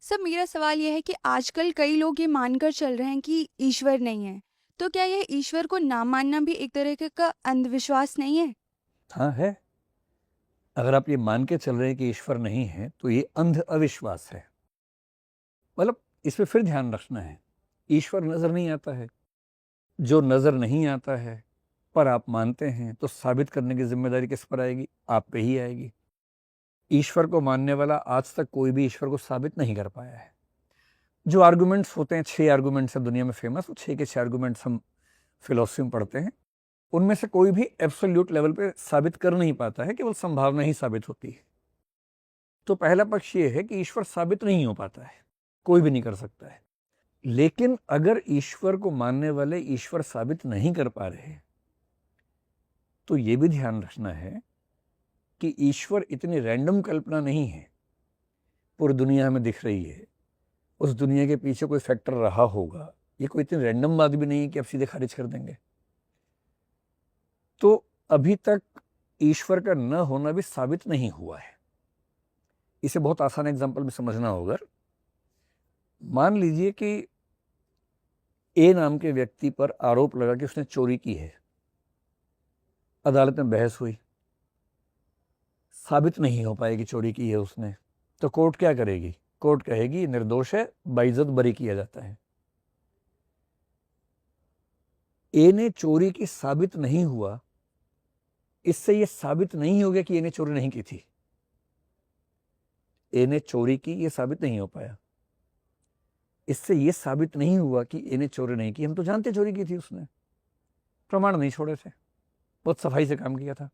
Sir मेरा सवाल ये है कि आजकल कई लोग ये मानकर चल रहे हैं कि ईश्वर नहीं है। तो क्या यह ईश्वर को ना मानना भी एक तरह का अंधविश्वास नहीं है? हाँ है। अगर आप ये मान के चल रहे हैं कि ईश्वर नहीं है तो ये अंध अविश्वास है। मतलब इसमें फिर ध्यान रखना है, ईश्वर नजर नहीं आता है। जो नजर नहीं आता है पर आप मानते हैं तो साबित करने की जिम्मेदारी किस पर आएगी? आप पे ही आएगी। ईश्वर को मानने वाला आज तक कोई भी ईश्वर को साबित नहीं कर पाया है। जो आर्गुमेंट्स होते हैं, 6 आर्गुमेंट्स हैं दुनिया में फेमस, वो 6 के 6 आर्गुमेंट्स हम फिलोसफी में पढ़ते हैं। उनमें से कोई भी एब्सोल्यूट लेवल पे साबित कर नहीं पाता है, केवल संभावना ही साबित होती है। तो पहला पक्ष ये है कि ईश्वर साबित नहीं हो पाता है, कोई भी नहीं कर सकता है। लेकिन अगर ईश्वर को मानने वाले ईश्वर साबित नहीं कर पा रहे तो ये भी ध्यान रखना है कि ईश्वर इतनी रैंडम कल्पना नहीं है। पूरी दुनिया हमें दिख रही है, उस दुनिया के पीछे कोई फैक्टर रहा होगा। ये कोई इतनी रैंडम बात भी नहीं है कि आप सीधे खारिज कर देंगे। तो अभी तक ईश्वर का न होना भी साबित नहीं हुआ है। इसे बहुत आसान एग्जांपल में समझना होगा। मान लीजिए कि ए नाम के व्यक्ति पर आरोप लगा कि उसने चोरी की है। अदालत में बहस हुई, साबित नहीं हो पाएगी चोरी की है उसने। तो कोर्ट क्या करेगी? कोर्ट कहेगी निर्दोष है, बाइज्जत बरी किया जाता है। ए ने चोरी की साबित नहीं हुआ, इससे यह साबित नहीं हो गया कि ए ने चोरी नहीं की थी। ए ने चोरी की, यह साबित नहीं हो पाया। इससे यह साबित नहीं हुआ कि ए ने चोरी नहीं की। हम तो जानते चोरी की थी उसने, प्रमाण नहीं छोड़े थे, बहुत सफाई से काम किया था।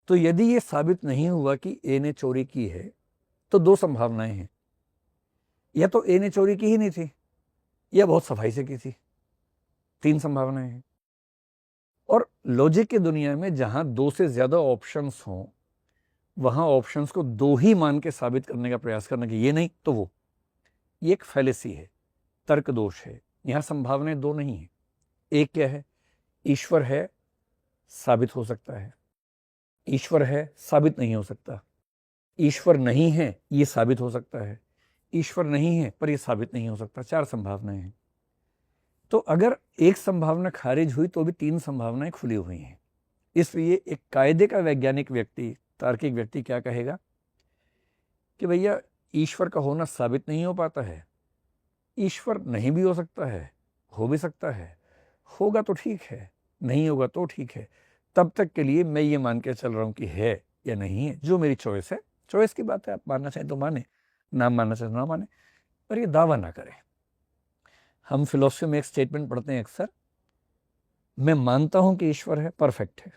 तो यदि यह साबित नहीं हुआ कि ए ने चोरी की है तो दो संभावनाएं हैं, या तो ए ने चोरी की ही नहीं थी या बहुत सफाई से की थी। 3 संभावनाएं हैं। और लॉजिक की दुनिया में जहां 2 से ज्यादा ऑप्शंस हों वहां ऑप्शंस को 2 ही मान के साबित करने का प्रयास करना कि ये नहीं तो वो, ये एक फैलेसी है, तर्क दोष है। यहां संभावनाएं 2 नहीं है। एक क्या है? ईश्वर है, साबित हो सकता है। ईश्वर है, साबित नहीं हो सकता। ईश्वर नहीं है, ये साबित हो सकता है। ईश्वर नहीं है पर यह साबित नहीं हो सकता। 4 संभावनाएं हैं। तो अगर एक संभावना खारिज हुई तो भी 3 संभावनाएं खुली हुई हैं। इसलिए एक कायदे का वैज्ञानिक व्यक्ति, तार्किक व्यक्ति क्या कहेगा कि भैया ईश्वर का होना साबित नहीं हो पाता है। ईश्वर नहीं भी हो सकता है, हो भी सकता है। होगा तो ठीक है, नहीं होगा तो ठीक है। तब तक के लिए मैं ये मान के चल रहा हूं कि है या नहीं है, जो मेरी चॉइस है। चॉइस की बात है, आप मानना चाहें तो माने, ना मानना चाहें तो ना माने, पर ये दावा ना करें। हम फिलोसफी में एक स्टेटमेंट पढ़ते हैं अक्सर, मैं मानता हूं कि ईश्वर है, परफेक्ट है।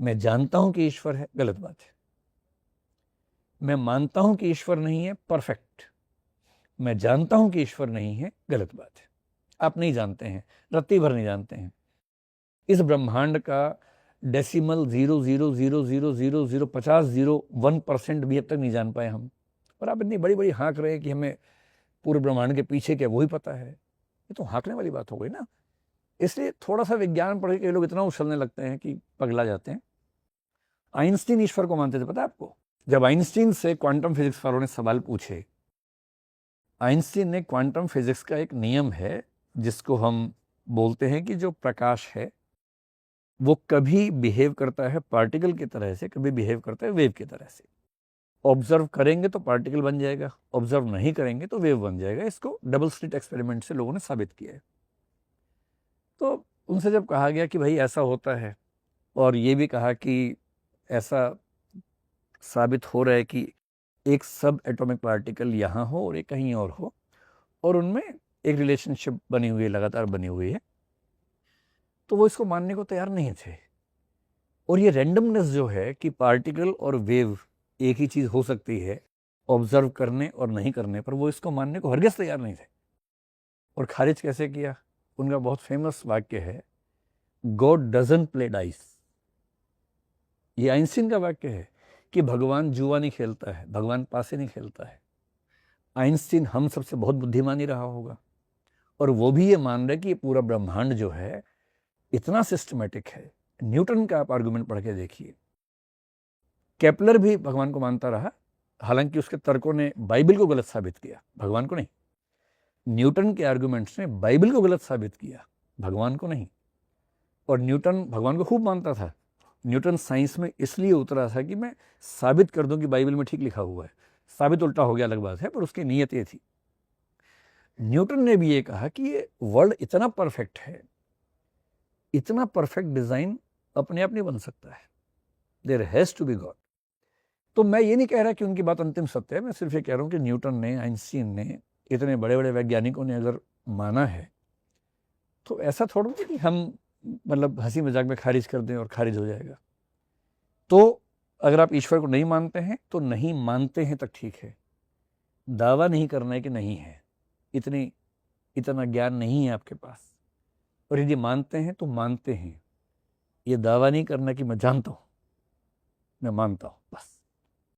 मैं जानता हूं कि ईश्वर है, गलत बात है। मैं मानता हूं कि ईश्वर नहीं है, परफेक्ट। मैं जानता हूं कि ईश्वर नहीं है, गलत बात है। आप नहीं जानते हैं, रत्ती भर नहीं जानते हैं। इस ब्रह्मांड का डेसिमल 0.000005001% भी अब तक नहीं जान पाए हम। और आप इतनी बड़ी बड़ी हाँक रहे हैं कि हमें पूरे ब्रह्मांड के पीछे क्या वही पता है। ये तो हाँकने वाली बात हो गई ना। इसलिए थोड़ा सा विज्ञान पढ़ के लोग इतना उछलने लगते हैं कि पगला जाते हैं। आइंस्टीन ईश्वर को मानते थे, पता है आपको? जब आइंस्टीन से क्वांटम फिजिक्स वालों ने सवाल पूछे, आइंस्टीन ने क्वांटम फिजिक्स का एक नियम है जिसको हम बोलते हैं कि जो प्रकाश है वो कभी बिहेव करता है पार्टिकल की तरह से, कभी बिहेव करता है वेव की तरह से। ऑब्जर्व करेंगे तो पार्टिकल बन जाएगा, ऑब्जर्व नहीं करेंगे तो वेव बन जाएगा। इसको डबल स्लिट एक्सपेरिमेंट से लोगों ने साबित किया है। तो उनसे जब कहा गया कि भाई ऐसा होता है, और ये भी कहा कि ऐसा साबित हो रहा है कि एक सब एटॉमिक पार्टिकल यहाँ हो और एक कहीं और हो, और उनमें एक रिलेशनशिप बनी हुई है, लगातार बनी हुई है, तो वो इसको मानने को तैयार नहीं थे। और ये रैंडमनेस जो है कि पार्टिकल और वेव एक ही चीज हो सकती है ऑब्जर्व करने और नहीं करने पर, वो इसको मानने को हरगिज तैयार नहीं थे। और खारिज कैसे किया? उनका बहुत फेमस वाक्य है, गॉड डजंट प्ले डाइस। ये आइंस्टीन का वाक्य है कि भगवान जुआ नहीं खेलता है, भगवान पासे नहीं खेलता है। आइंस्टीन हम सबसे बहुत बुद्धिमान ही रहा होगा, और वो भी ये मान रहे कि ये पूरा ब्रह्मांड जो है इतना सिस्टमेटिक है। न्यूटन का आप आर्गुमेंट पढ़ के देखिए, केपलर भी भगवान को मानता रहा, हालांकि उसके तर्कों ने बाइबल को गलत साबित किया, भगवान को नहीं। न्यूटन के आर्गुमेंट्स ने बाइबल को गलत साबित किया, भगवान को नहीं। और न्यूटन भगवान को खूब मानता था। न्यूटन साइंस में इसलिए उतरा था कि मैं साबित कर दूं कि बाइबल में ठीक लिखा हुआ है। साबित उल्टा हो गया अलग बात है, पर उसकी नीयत ये थी। न्यूटन ने भी ये कहा कि ये वर्ल्ड इतना परफेक्ट है, इतना परफेक्ट डिजाइन अपने आप नहीं बन सकता है, there has to be God. तो मैं ये नहीं कह रहा कि उनकी बात अंतिम सत्य है, मैं सिर्फ ये कह रहा हूं कि न्यूटन ने, आइंस्टीन ने, इतने बड़े बड़े वैज्ञानिकों ने अगर माना है तो ऐसा थोड़ा ना कि हम मतलब हंसी मजाक में खारिज कर दें और खारिज हो जाएगा। तो अगर आप ईश्वर को नहीं मानते हैं तो नहीं मानते हैं तक ठीक है, दावा नहीं करना है कि नहीं है, इतना ज्ञान नहीं है आपके पास। और यदि मानते हैं तो मानते हैं, ये दावा नहीं करना कि मैं जानता हूं, मैं मानता हूं।